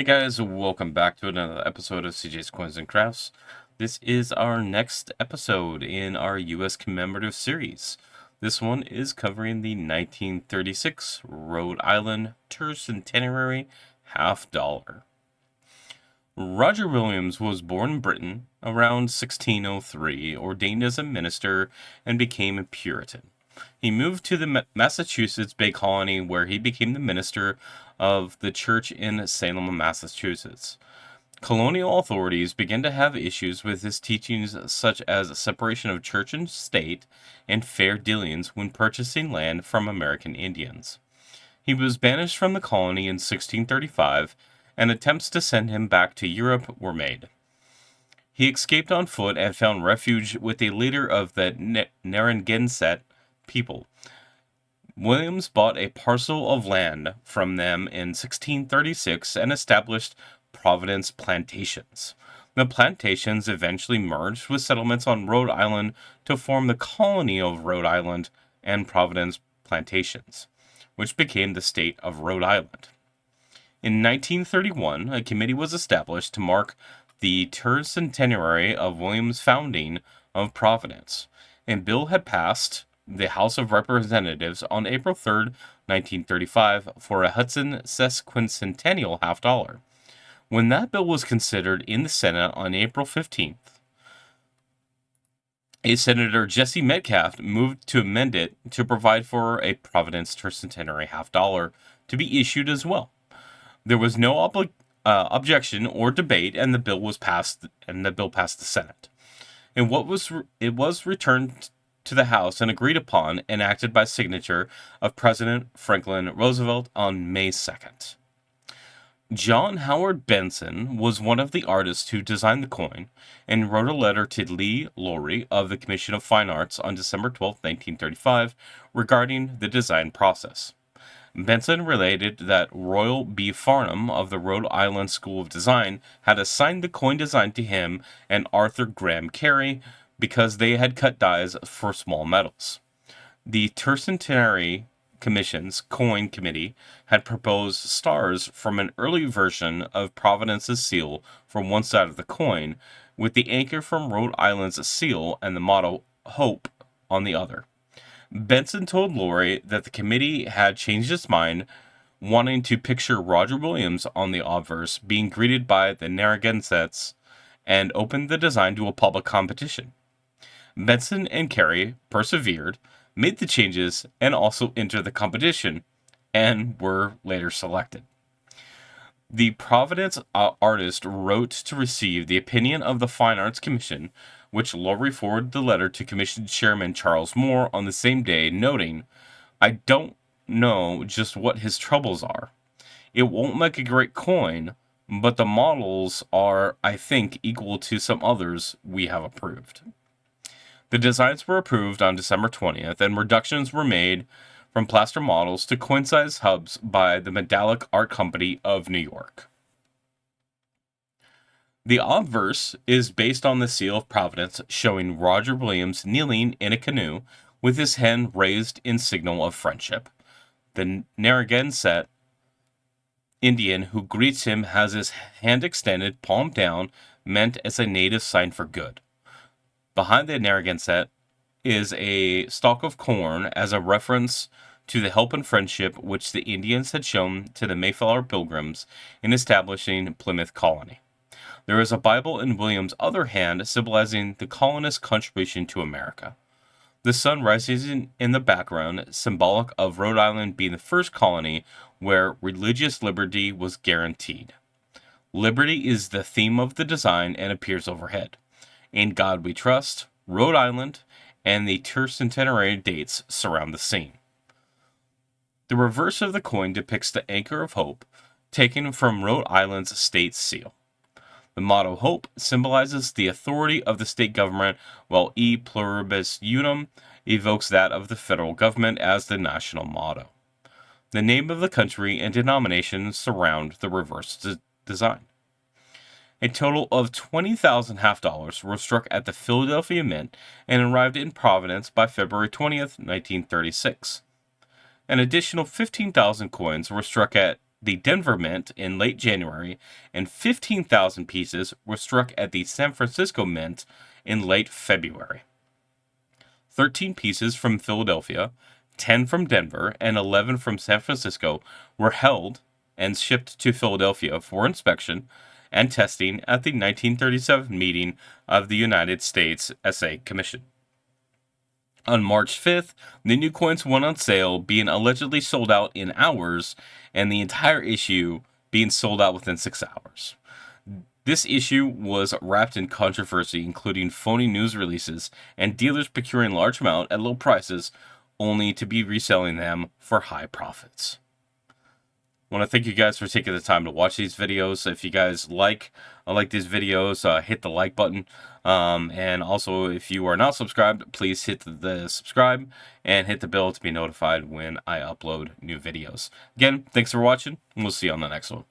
Hey guys, welcome back to another episode of CJ's Coins and Crafts. This is our next episode in our US Commemorative series. This one is covering the 1936 Rhode Island Tercentenary half dollar. Roger Williams was born in Britain around 1603, ordained as a minister, and became a Puritan. He moved to the Massachusetts Bay Colony, where he became the minister of the church in Salem, Massachusetts. Colonial authorities began to have issues with his teachings, such as separation of church and state and fair dealings when purchasing land from American Indians. He was banished from the colony in 1635, and attempts to send him back to Europe were made. He escaped on foot and found refuge with a leader of the Narragansett people. Williams bought a parcel of land from them in 1636 and established Providence plantations. The plantations eventually merged with settlements on Rhode Island to form the colony of Rhode Island and Providence plantations, which became the state of Rhode Island. In 1931, a committee was established to mark the tercentenary of Williams' founding of Providence. A bill had passed the House of Representatives on April 3rd, 1935, for a Hudson sesquicentennial half dollar. When that bill was considered in the Senate on April 15th, a Senator Jesse Metcalf moved to amend it to provide for a Providence tercentenary half dollar to be issued as well. There was no objection or debate, and the bill passed the Senate. And it was returned to the House and agreed upon and acted by signature of President Franklin Roosevelt on May 2nd. John Howard Benson was one of the artists who designed the coin and wrote a letter to Lee Lowry of the Commission of Fine Arts on December 12, 1935, regarding the design process. Benson related that Royal B. Farnham of the Rhode Island School of Design had assigned the coin design to him and Arthur Graham Carey because they had cut dies for small metals. The Tercentenary Commission's coin committee had proposed stars from an early version of Providence's seal for one side of the coin, with the anchor from Rhode Island's seal and the motto Hope on the other. Benson told Lowry that the committee had changed its mind, wanting to picture Roger Williams on the obverse being greeted by the Narragansetts, and opened the design to a public competition. Benson and Carey persevered, made the changes, and also entered the competition, and were later selected. The Providence artist wrote to receive the opinion of the Fine Arts Commission, which Lowry forwarded the letter to Commission Chairman Charles Moore on the same day, noting, "I don't know just what his troubles are. It won't make a great coin, but the models are, I think, equal to some others we have approved." The designs were approved on December 20th, and reductions were made from plaster models to coin-size hubs by the Medallic Art Company of New York. The obverse is based on the seal of Providence, showing Roger Williams kneeling in a canoe with his hand raised in signal of friendship. The Narragansett Indian who greets him has his hand extended, palm down, meant as a native sign for good. Behind the Narragansett is a stalk of corn as a reference to the help and friendship which the Indians had shown to the Mayflower Pilgrims in establishing Plymouth Colony. There is a Bible in Williams' other hand symbolizing the colonists' contribution to America. The sun rising in the background, symbolic of Rhode Island being the first colony where religious liberty was guaranteed. Liberty is the theme of the design and appears overhead. In God We Trust, Rhode Island, and the tercentenary dates surround the scene. The reverse of the coin depicts the anchor of hope, taken from Rhode Island's state seal. The motto Hope symbolizes the authority of the state government, while E Pluribus Unum evokes that of the federal government as the national motto. The name of the country and denomination surround the reverse design. A total of 20,000 half dollars were struck at the Philadelphia Mint and arrived in Providence by February 20th, 1936. An additional 15,000 coins were struck at the Denver Mint in late January, and 15,000 pieces were struck at the San Francisco Mint in late February. 13 pieces from Philadelphia, 10 from Denver, and 11 from San Francisco were held and shipped to Philadelphia for inspection and testing at the 1937 meeting of the United States SA Commission. On March 5th, the new coins went on sale, being allegedly sold out in hours, and the entire issue being sold out within 6 hours. This issue was wrapped in controversy, including phony news releases and dealers procuring large amounts at low prices, only to be reselling them for high profits. I want to thank you guys for taking the time to watch these videos. If you guys like these videos, hit the like button. And also, if you are not subscribed, please hit the subscribe and hit the bell to be notified when I upload new videos. Again, thanks for watching, and we'll see you on the next one.